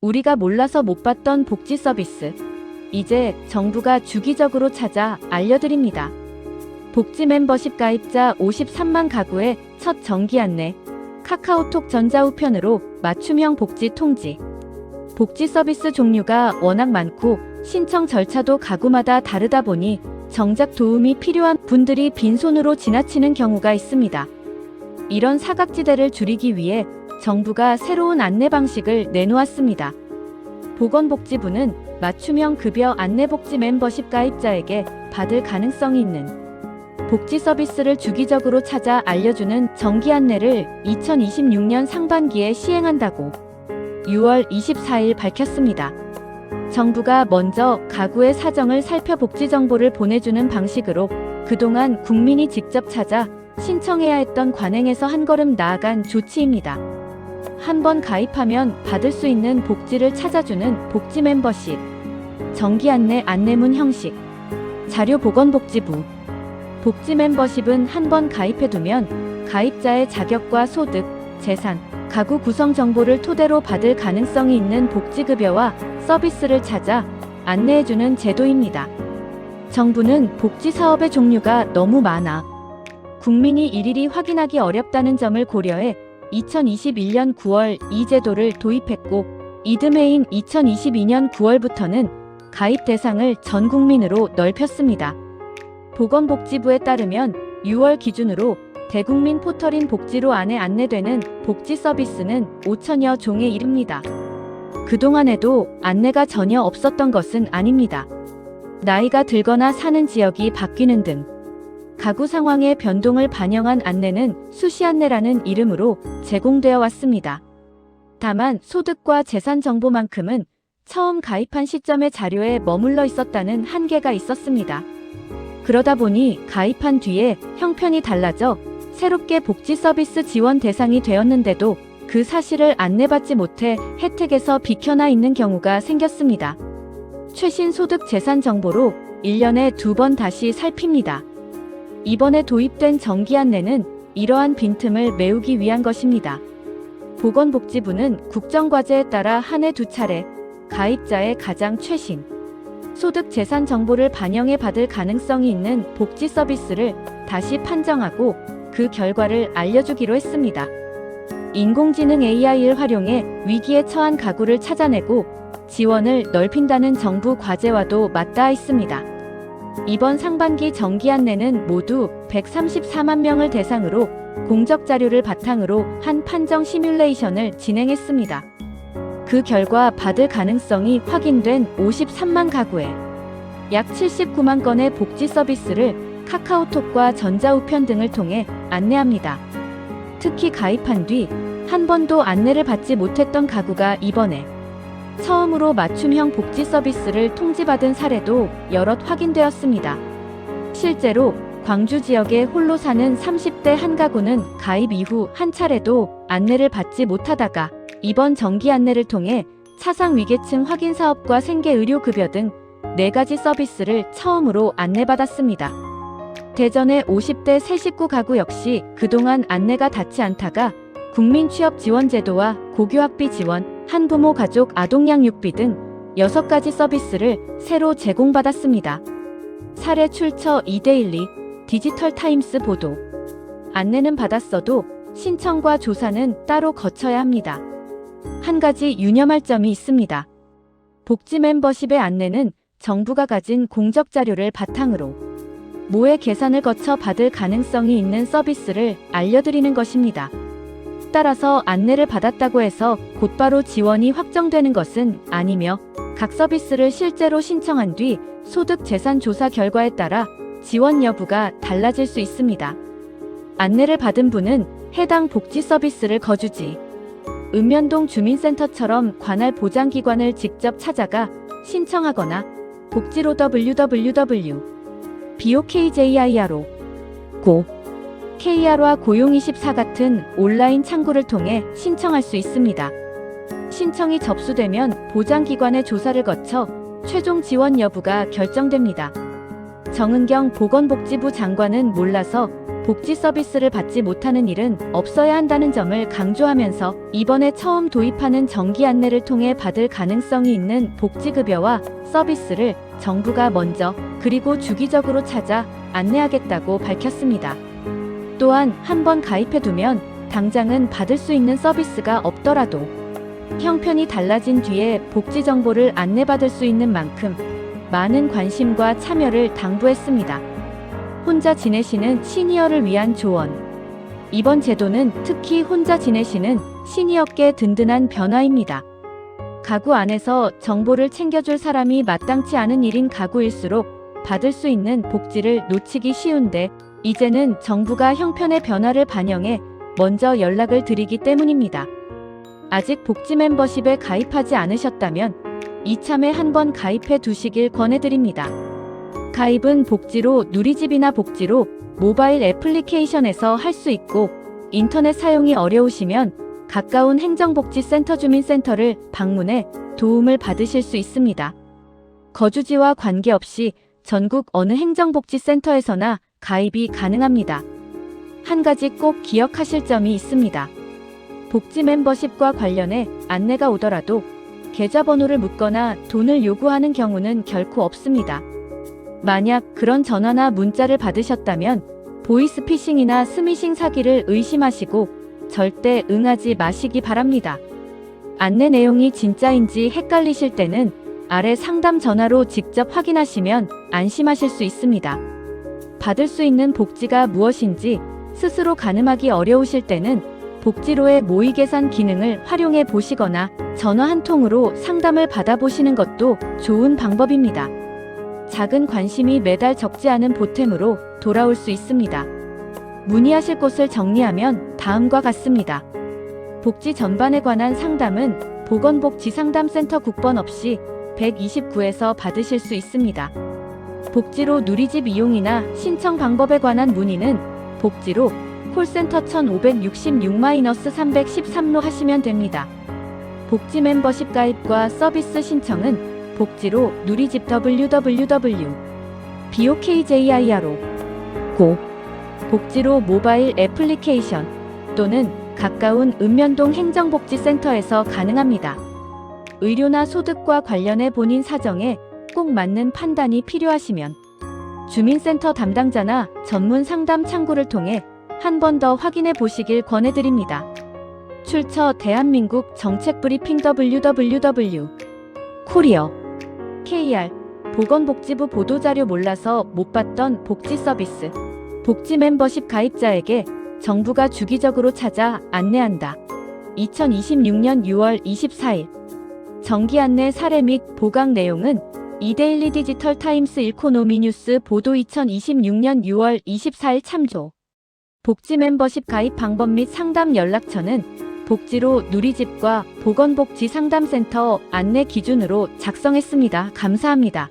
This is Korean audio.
우리가 몰라서 못 봤던 복지 서비스. 이제 정부가 주기적으로 찾아 알려드립니다. 복지 멤버십 가입자 53만 가구의 첫 정기 안내. 카카오톡 전자우편으로 맞춤형 복지 통지. 복지 서비스 종류가 워낙 많고 신청 절차도 가구마다 다르다 보니 정작 도움이 필요한 분들이 빈손으로 지나치는 경우가 있습니다. 이런 사각지대를 줄이기 위해 정부가 새로운 안내 방식을 내놓았습니다. 보건복지부는 맞춤형 급여 안내복지 멤버십 가입자에게 받을 가능성이 있는 복지 서비스를 주기적으로 찾아 알려주는 정기 안내를 2026년 상반기에 시행한다고 6월 24일 밝혔습니다. 정부가 먼저 가구의 사정을 살펴 복지 정보를 보내주는 방식으로 그동안 국민이 직접 찾아 신청해야 했던 관행에서 한 걸음 나아간 조치입니다. 한 번 가입하면 받을 수 있는 복지를 찾아주는 복지 멤버십. 정기 안내 안내문 형식. 자료 보건복지부. 복지 멤버십은 한 번 가입해두면 가입자의 자격과 소득, 재산, 가구 구성 정보를 토대로 받을 가능성이 있는 복지급여와 서비스를 찾아 안내해주는 제도입니다. 정부는 복지 사업의 종류가 너무 많아 국민이 일일이 확인하기 어렵다는 점을 고려해 2021년 9월 이 제도를 도입했고 이듬해인 2022년 9월부터는 가입 대상을 전 국민으로 넓혔습니다. 보건복지부에 따르면 6월 기준으로 대국민 포털인 복지로 안에 안내되는 복지 서비스는 5천여 종에 이릅니다. 그동안에도 안내가 전혀 없었던 것은 아닙니다. 나이가 들거나 사는 지역이 바뀌는 등 가구 상황의 변동을 반영한 안내는 수시 안내라는 이름으로 제공되어 왔습니다. 다만 소득과 재산 정보만큼은 처음 가입한 시점의 자료에 머물러 있었다는 한계가 있었습니다. 그러다 보니 가입한 뒤에 형편이 달라져 새롭게 복지 서비스 지원 대상이 되었는데도 그 사실을 안내받지 못해 혜택에서 비켜나 있는 경우가 생겼습니다. 최신 소득 재산 정보로 1년에 2번 다시 살핍니다. 이번에 도입된 정기 안내는 이러한 빈틈을 메우기 위한 것입니다. 보건복지부는 국정과제에 따라 한 해 2차례 가입자의 가장 최신 소득 재산 정보를 반영해 받을 가능성이 있는 복지 서비스를 다시 판정하고 그 결과를 알려주기로 했습니다. 인공지능 AI를 활용해 위기에 처한 가구를 찾아내고 지원을 넓힌다는 정부 과제와도 맞닿아 있습니다. 이번 상반기 정기 안내는 모두 134만 명을 대상으로 공적 자료를 바탕으로 한 판정 시뮬레이션을 진행했습니다. 그 결과 받을 가능성이 확인된 53만 가구에 약 79만 건의 복지 서비스를 카카오톡과 전자우편 등을 통해 안내합니다. 특히 가입한 뒤 한 번도 안내를 받지 못했던 가구가 이번에 처음으로 맞춤형 복지 서비스를 통지받은 사례도 여럿 확인되었습니다. 실제로 광주 지역에 홀로 사는 30대 한 가구는 가입 이후 한 차례도 안내를 받지 못하다가 이번 정기 안내를 통해 차상 위계층 확인 사업과 생계의료급여 등 4가지 서비스를 처음으로 안내받았습니다. 대전의 50대 새 식구 가구 역시 그동안 안내가 닿지 않다가 국민취업지원제도와 고교학비 지원, 한부모 가족 아동양육비 등 6가지 서비스를 새로 제공받았습니다. 사례 출처 이데일리, 디지털타임스 보도. 안내는 받았어도 신청과 조사는 따로 거쳐야 합니다. 한 가지 유념할 점이 있습니다. 복지 멤버십의 안내는 정부가 가진 공적 자료를 바탕으로 모의 계산을 거쳐 받을 가능성이 있는 서비스를 알려드리는 것입니다. 따라서 안내를 받았다고 해서 곧바로 지원이 확정되는 것은 아니며 각 서비스를 실제로 신청한 뒤 소득 재산 조사 결과에 따라 지원 여부가 달라질 수 있습니다. 안내를 받은 분은 해당 복지 서비스를 거주지 읍면동 주민센터처럼 관할 보장기관을 직접 찾아가 신청하거나 복지로 www.bokjiro 고 KR와 고용24 같은 온라인 창구를 통해 신청할 수 있습니다. 신청이 접수되면 보장기관의 조사를 거쳐 최종 지원 여부가 결정됩니다. 정은경 보건복지부 장관은 몰라서 복지 서비스를 받지 못하는 일은 없어야 한다는 점을 강조하면서 이번에 처음 도입하는 정기 안내를 통해 받을 가능성이 있는 복지급여와 서비스를 정부가 먼저 그리고 주기적으로 찾아 안내하겠다고 밝혔습니다. 또한 한번 가입해두면 당장은 받을 수 있는 서비스가 없더라도 형편이 달라진 뒤에 복지 정보를 안내받을 수 있는 만큼 많은 관심과 참여를 당부했습니다. 혼자 지내시는 시니어를 위한 조언. 이번 제도는 특히 혼자 지내시는 시니어께 든든한 변화입니다. 가구 안에서 정보를 챙겨줄 사람이 마땅치 않은 1인 가구일수록 받을 수 있는 복지를 놓치기 쉬운데 이제는 정부가 형편의 변화를 반영해 먼저 연락을 드리기 때문입니다. 아직 복지 멤버십에 가입하지 않으셨다면 이참에 한번 가입해 두시길 권해드립니다. 가입은 복지로 누리집이나 복지로 모바일 애플리케이션에서 할 수 있고 인터넷 사용이 어려우시면 가까운 행정복지센터 주민센터를 방문해 도움을 받으실 수 있습니다. 거주지와 관계없이 전국 어느 행정복지센터에서나 가입이 가능합니다. 한 가지 꼭 기억하실 점이 있습니다. 복지 멤버십과 관련해 안내가 오더라도 계좌번호를 묻거나 돈을 요구하는 경우는 결코 없습니다. 만약 그런 전화나 문자를 받으셨다면 보이스피싱이나 스미싱 사기를 의심하시고 절대 응하지 마시기 바랍니다. 안내 내용이 진짜인지 헷갈리실 때는 아래 상담 전화로 직접 확인하시면 안심하실 수 있습니다. 받을 수 있는 복지가 무엇인지 스스로 가늠하기 어려우실 때는 복지로의 모의 계산 기능을 활용해 보시거나 전화 한 통으로 상담을 받아보시는 것도 좋은 방법입니다. 작은 관심이 매달 적지 않은 보탬으로 돌아올 수 있습니다. 문의하실 곳을 정리하면 다음과 같습니다. 복지 전반에 관한 상담은 보건복지상담센터 국번 없이 129에서 받으실 수 있습니다. 복지로 누리집 이용이나 신청 방법에 관한 문의는 복지로 콜센터 1566-313로 하시면 됩니다. 복지 멤버십 가입과 서비스 신청은 복지로 누리집 www.bokjiro 고 복지로 모바일 애플리케이션 또는 가까운 읍면동 행정복지센터에서 가능합니다. 의료나 소득과 관련해 본인 사정에 꼭 맞는 판단이 필요하시면 주민센터 담당자나 전문 상담 창구를 통해 한 번 더 확인해 보시길 권해드립니다. 출처 대한민국 정책브리핑 www. 코리어 KR 보건복지부 보도자료 몰라서 못 받던 복지 서비스 복지 멤버십 가입자에게 정부가 주기적으로 찾아 안내한다. 2026년 6월 24일 정기 안내 사례 및 보강 내용은 이데일리 디지털 타임스 일코노미 뉴스 보도 2026년 6월 24일 참조. 복지 멤버십 가입 방법 및 상담 연락처는 복지로 누리집과 보건복지상담센터 안내 기준으로 작성했습니다. 감사합니다.